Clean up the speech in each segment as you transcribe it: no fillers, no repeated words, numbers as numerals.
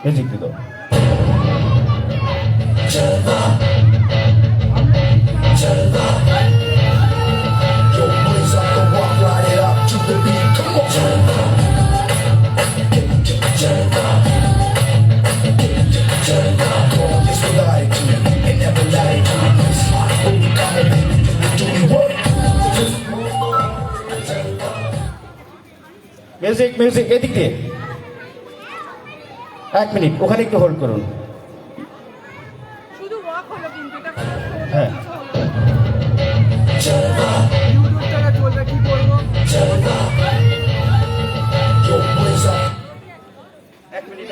Music দিল। Music music এদিক দিয়ে 1 মিনিট ওখানে একটু হোল্ড করুন। শুধু ওয়াক হলো কিন্তু এটা হ্যাঁ ইউটিউবটা চলবে কি করবো 1 মিনিট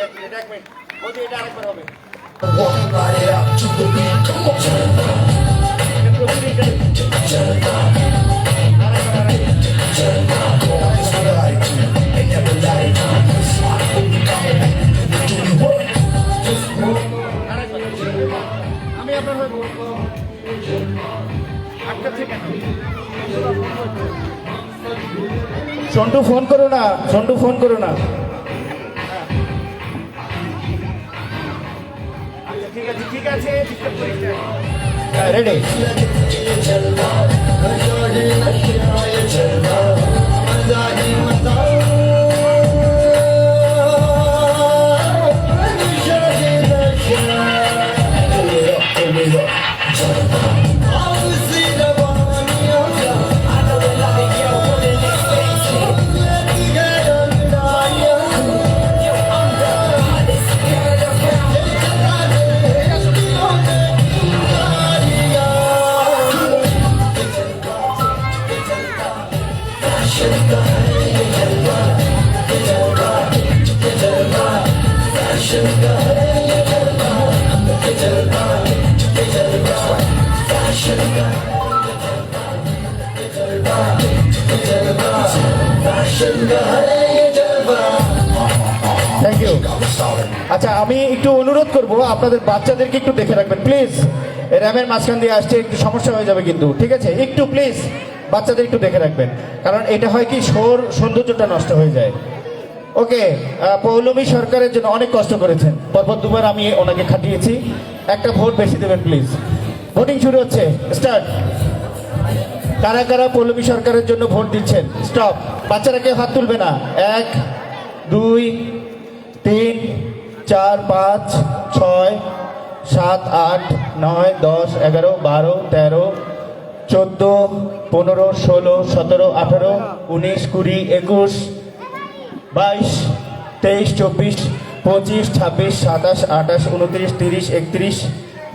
বলছি এটা আরেকবার হবে। Walk right out to the beat, come on. আমি আপনার হয়ে বলবো আটটা থেকে সন্টু ফোন করো না, সন্টু ফোন করো না। আচ্ছা ঠিক আছে ঠিক আছে রেডি। Thank you. আচ্ছা আমি একটু অনুরোধ করব আপনাদের বাচ্চাদেরকে একটু দেখে রাখবেন প্লিজ। র্যামের মাঝখান দিয়ে আসছে একটু সমস্যা হয়ে যাবে কিন্তু, ঠিক আছে? একটু প্লিজ বাচ্চাদের একটু দেখে রাখবেন, কারণ এটা হয় কি সৌন্দর্যটা নষ্ট হয়ে যায়। ওকে, পৌলমী সরকারের জন্য অনেক কষ্ট করেছেন, পরপর দুবার আমি ওনাকে খাটিয়েছি। একটা ভোট বেশি দেবেন প্লিজ। ভোটিং শুরু হচ্ছে, স্টার্ট। কারা কারা পৌলমী সরকারের জন্য ভোট দিচ্ছেন? স্টপ। বাচ্চারা কেউ হাত তুলবে না। 1 2 3 4 5 6 7 8 9 10 11 12 13 14 15 16 17 18 19 20 21 22 23 24 25 26 27 28 29 30 31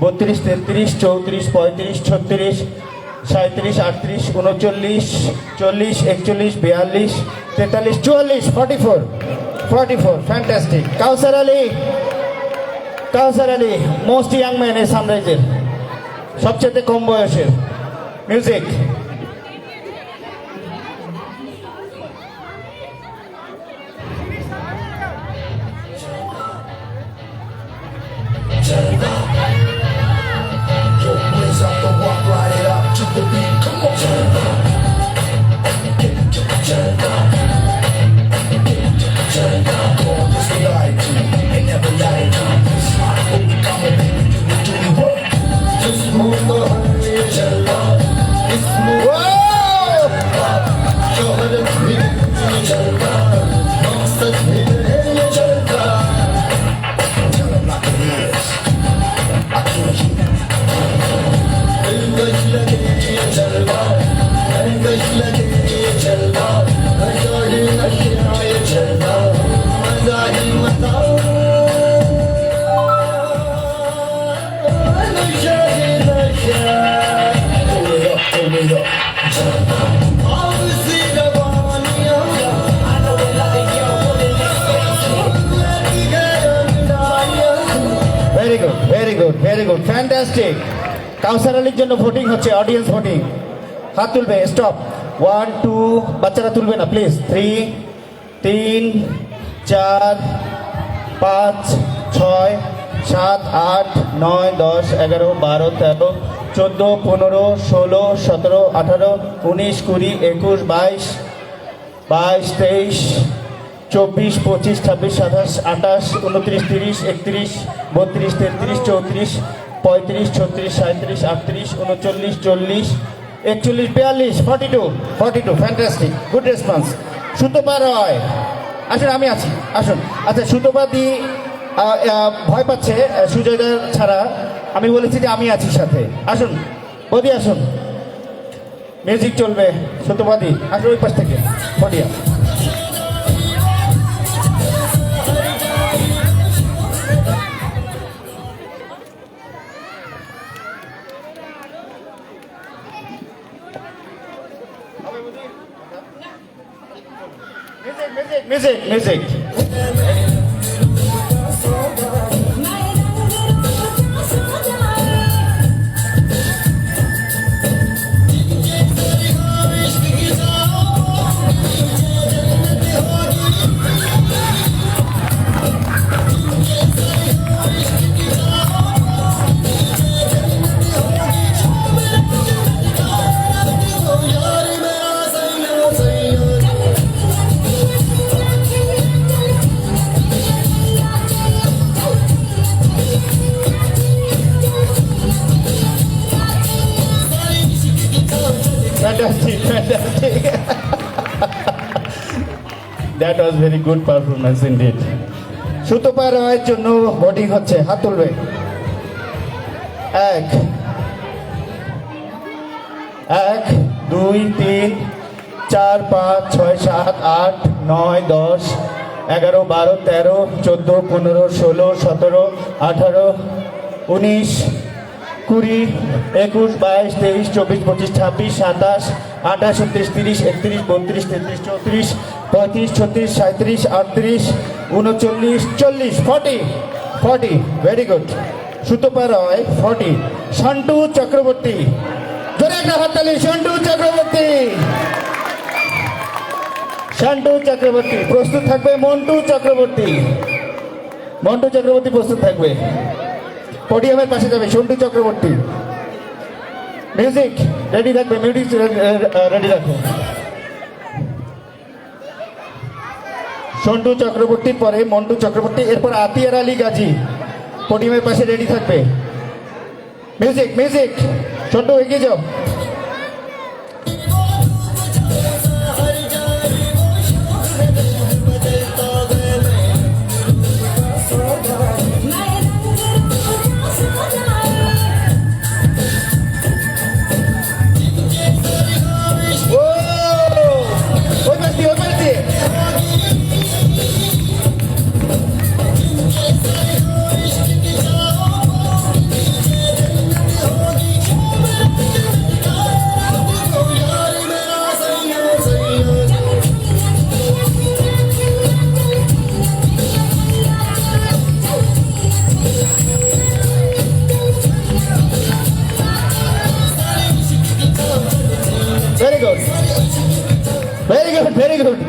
32 33 34 35 36 37 38 39 40 41 42 43 44 44 fantastic. Kawsar Ali most young man এই সানরাইজের, সবচেয়ে কম বয়সের। Music. Walk right out to the beat, come on. Very good fantastic. Kawsar আলীর জন্য ভোটিং হচ্ছে, অডিয়েন্স ভোটিং। হাত তুলবে, স্টপ। 1 2 বাচ্চারা তুলবে না please. 3 3 4 5 6 7 8 9 10 11 12 13 14 15 16 17 18 19 20 21 22 22 23 24, 25, 26, 27, 28, 29, 30, 31, 32, 33, 34, 35, 36, 37, 38, 39, 40, 41, 42, 42, fantastic, good response. Sutapa রয়, আসুন আমি আছি, আসুন। আচ্ছা, সুতপা দি ভয় পাচ্ছে সুজয়দা ছাড়া, আমি বলেছি যে আমি আছি সাথে। আসুন বদি, আসুন, মিউজিক চলবে। সুতপা দি আসুন ওই পাশ থেকে পডিয়া। Music fantastic. That was very good performance indeed. Sutapa রয়ের জন্য ভোটিং হচ্ছে, হাত তুলবে। 1, 2, 3, 4, 5, 6, 7, 8, 9, 10, 11, 12, 13, 14, 15, 16, 17, 18, 19, 20, 21, 22, 23, 24, 25, 26, 27, 28, 29, 30, 31, 32, 33, 34, 35, 36, 37, 38, 39, 40, 40, ভেরি গুড। সুতপা রয় 40। সন্টু চক্রবর্তী, জোরে একটা হাততালি। সন্টু চক্রবর্তী, সন্টু চক্রবর্তী প্রস্তুত থাকবে। মন্টু চক্রবর্তী, মন্টু চক্রবর্তী প্রস্তুত থাকবে, পোডিয়ামের পাশে যাবে। সন্টু চক্রবর্তী, মিউজিক রেডি থাকবে, মিউজিক রেডি রাখো। সন্টু চক্রবর্তীর পরে মন্টু চক্রবর্তী, এরপর আতিয়ার আলী গাজী পোডিয়ামের পাশে রেডি থাকবে। মিউজিক, সন্টু এগিয়ে যাও। ভেরি গুড,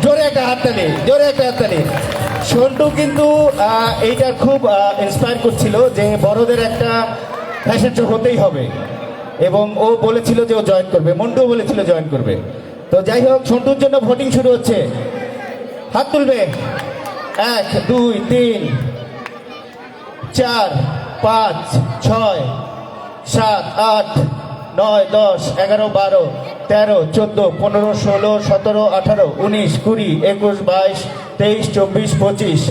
জোরে একটা হাততালি, জোরে একটা হাততালি। সন্টু কিন্তু এইটা খুব ইন্সপায়ার করছিল যে বড়দের একটা ফ্যাশন শো হতেই হবে, এবং ও বলেছিল যে ও জয়েন করবে, মন্টুও বলেছিল জয়েন করবে। তো যাই হোক, সন্টুর জন্য ভোটিং শুরু হচ্ছে, হাত তুলবে। 1, 2, 3, 4, 5, 6, 7, 8, 9, 10, 11, 12, 13, 14, 15, 16, 17, 18, 19, 20, 21, 22, 23, 24, 25,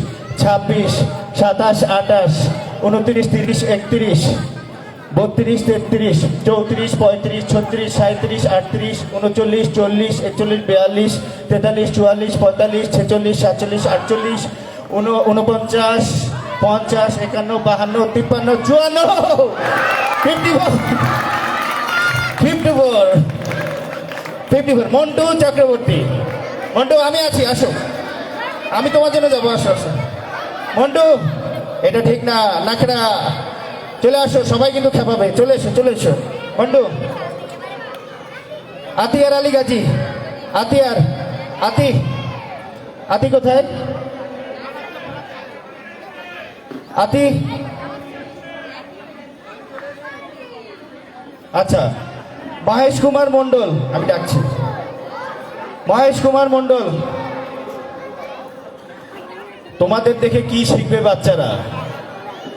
26, 27, 28, 29, 30, 31, 32, 33, 34, 35, 36, 37, 38, 39, 40, 41, 42, 43, 44, 45, 46, 47, 48, 49, 50, 51, 52, 53, 54, 54। মন্টু চক্রবর্তী, মন্টু আমি আছি, আসো, আমি তোমার জন্য যাবো, আসো আসো। মন্টু, এটা ঠিক না, নাখরা, চলে আসো, সবাই কিন্তু খেপাবে, চলে এসো চলে এসো। মন্টু, আতিয়ার আলী গাজী, আতিয়ার, আতি কোথায়? আতি, আচ্ছা, মহেশ কুমার মন্ডল, আমি ডাকছি মহেশ কুমার মন্ডল, তোমাদের দেখে কি শিখবে বাচ্চারা?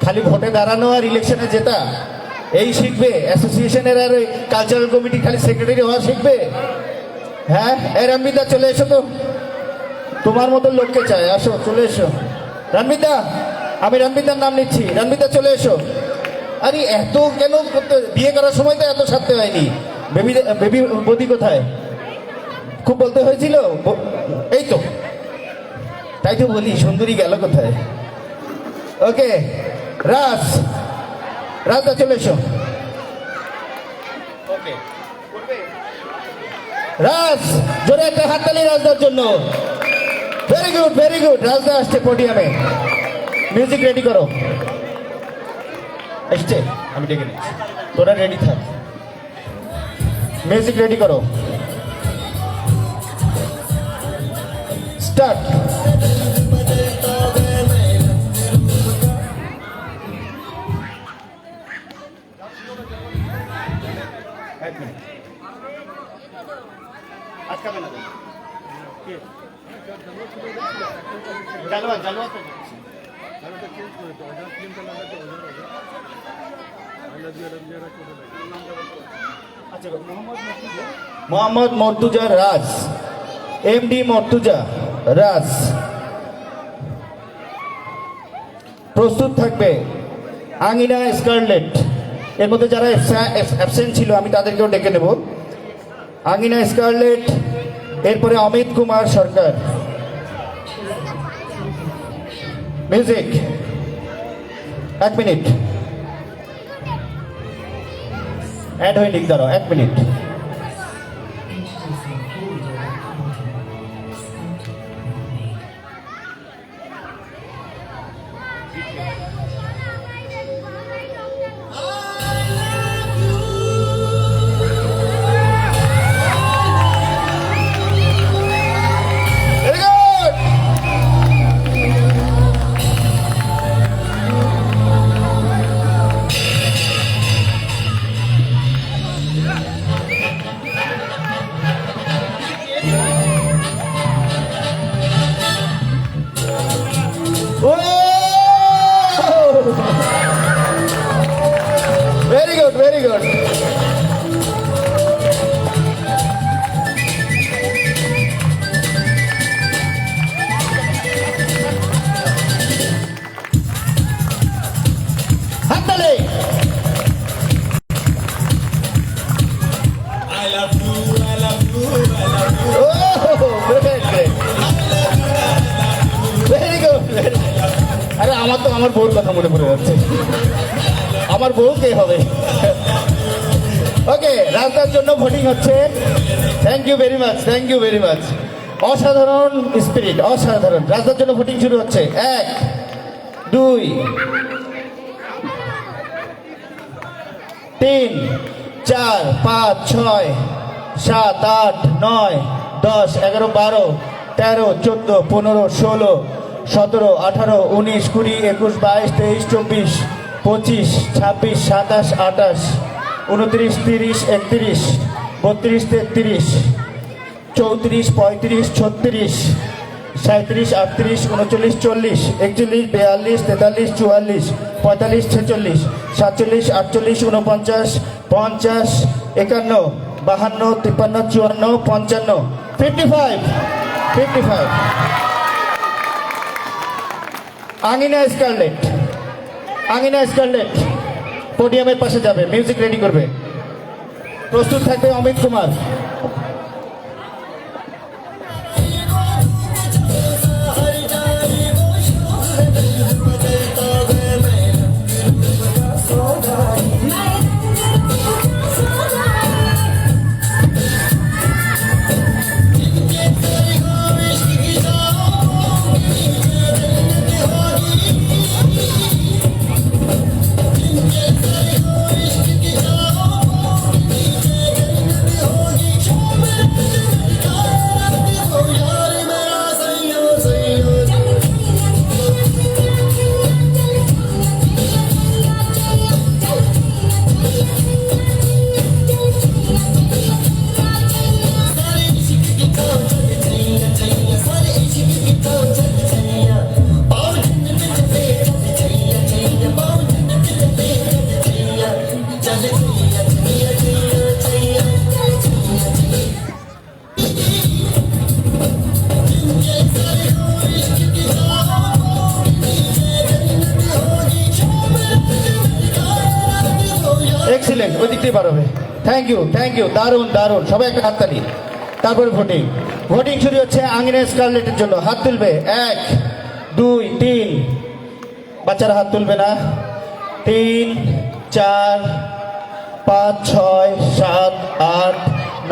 খালি ভোটে দাঁড়ানো আর ইলেকশনে জেতা এই শিখবে? অ্যাসোসিয়েশনের আর ওই কালচারাল কমিটি খালি সেক্রেটারি হওয়া শিখবে? হ্যাঁ, এই রণবিদা চলে এসো তো, তোমার মতো লোককে চাই, আসো চলে এসো। রণবিদা, আমি রণবিদার নাম নিচ্ছি, রণবিদা চলে এসো। আরে এত কেন করতে, বিয়ে করার সময় তো এত সারতে হয়নি। বেবি বেবি বদি কোথায়? খুব বলতে হয়েছিল? এই তো, তাই তো বলি সুন্দরী গেল কোথায়? ওকে, রাজদা চলে এসো। ওকে রাজ, জোরে একটা হাততালি রাজদার জন্য। Very good, very good. Rajda আসছে পোডিয়ামে, মিউজিক রেডি করো। আসছে, আমি ডেকে নিচ্ছি, তোরা রেডি থাক। মিউজিক রেডি করো, স্টার্ট। মোহাম্মদ মর্তুজা রাজ, এমডি মর্তুজা রাজ। প্রস্তুত থাকবে আঙিনা স্কারলেট। এর মধ্যে যারা অ্যাবসেন্ট ছিল আমি তাদেরকেও ডেকে নেব। আঙিনা স্কারলেট, এরপরে Amit Kumar Sarkar. Music, 1 minute. Add হয়ে লিখ দাঁড়াও, 1 minute. Very good. Very good, very good. হাততালি। Great, great. Very good, very good. আরে আমার তো আমার বউর কথা মনে পড়ে যাচ্ছে, আমার বউ কে হবে? ওকে, রাজদার জন্য ভোটিং হচ্ছে। Thank you very much, thank you very much. অসাধারণ স্পিরিট, অসাধারণ। রাজদার জন্য ভোটিং শুরু হচ্ছে। 1, 2, 3, 4, 5, 6, 7, 8, 9, 10, 11, 12, 13, 14, 15, 16, 17, 18, 19, 20, 21, 22, 23, 24, 25, 26, 27, 28, 29, 30, 31, 32, 33, 34, 35, 36, 37, 38, 39, 40, 41, 42, 43, 44, 45, 46, 47, 48, 49, 50, 51, 52, 53, 54, 55, 55, 55। আঙিনা স্কারলেট, আঙিনা স্কারলেট পোডিয়ামের পাশে যাবে, মিউজিক রেডি করবে। প্রস্তুত থাকবে অমিত কুমার। ওই দিক থেকে পারবে। থ্যাংক ইউ, দারুণ দারুণ, সবাই একটা হাততালি। তারপরে ভোটিং শুরু হচ্ছে আঙিনা স্কারলেটের জন্য। হাত তুলবে 1 2 3, বাচ্চারা হাত তুলবে না। 3 4 5 6 7 8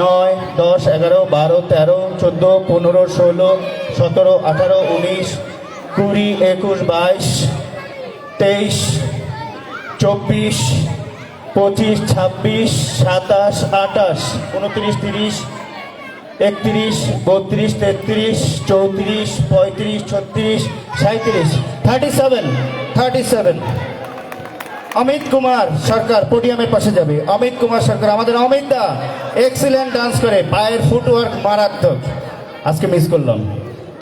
9 10 11 12 13 14 15 16 17 18 19 20 21 22 23 24 25 26 27 28 29 30 31 32 33 34 35 36 37 37। অমিত কুমার সরকার পোডিয়ামের পাশে যাবে। অমিত কুমার সরকার, আমাদের অমিত দা এক্সিলেন্ট ডান্স করে, পায়ের ফুটওয়ার্ক মারাত্মক। আজকে মিস করলাম,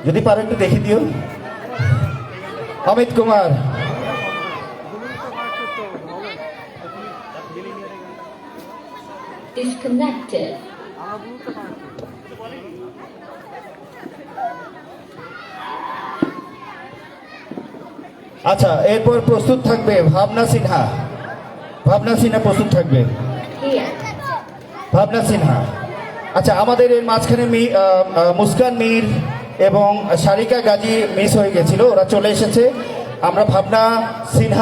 যদি পারো একটু দেখে দিও। অমিত কুমার, disconnected. আচ্ছা এরপর প্রস্তুত থাকবে ভাবনা সিনহা। প্রস্তুত থাকবে Here. ভাবনা সিনহা। আচ্ছা আমাদের এর মাঝখানে মুস্কান মীর এবং সারিকা গাজী মিস হয়ে গেছিল, ওরা চলে এসেছে। আমরা ভাবনা সিনহা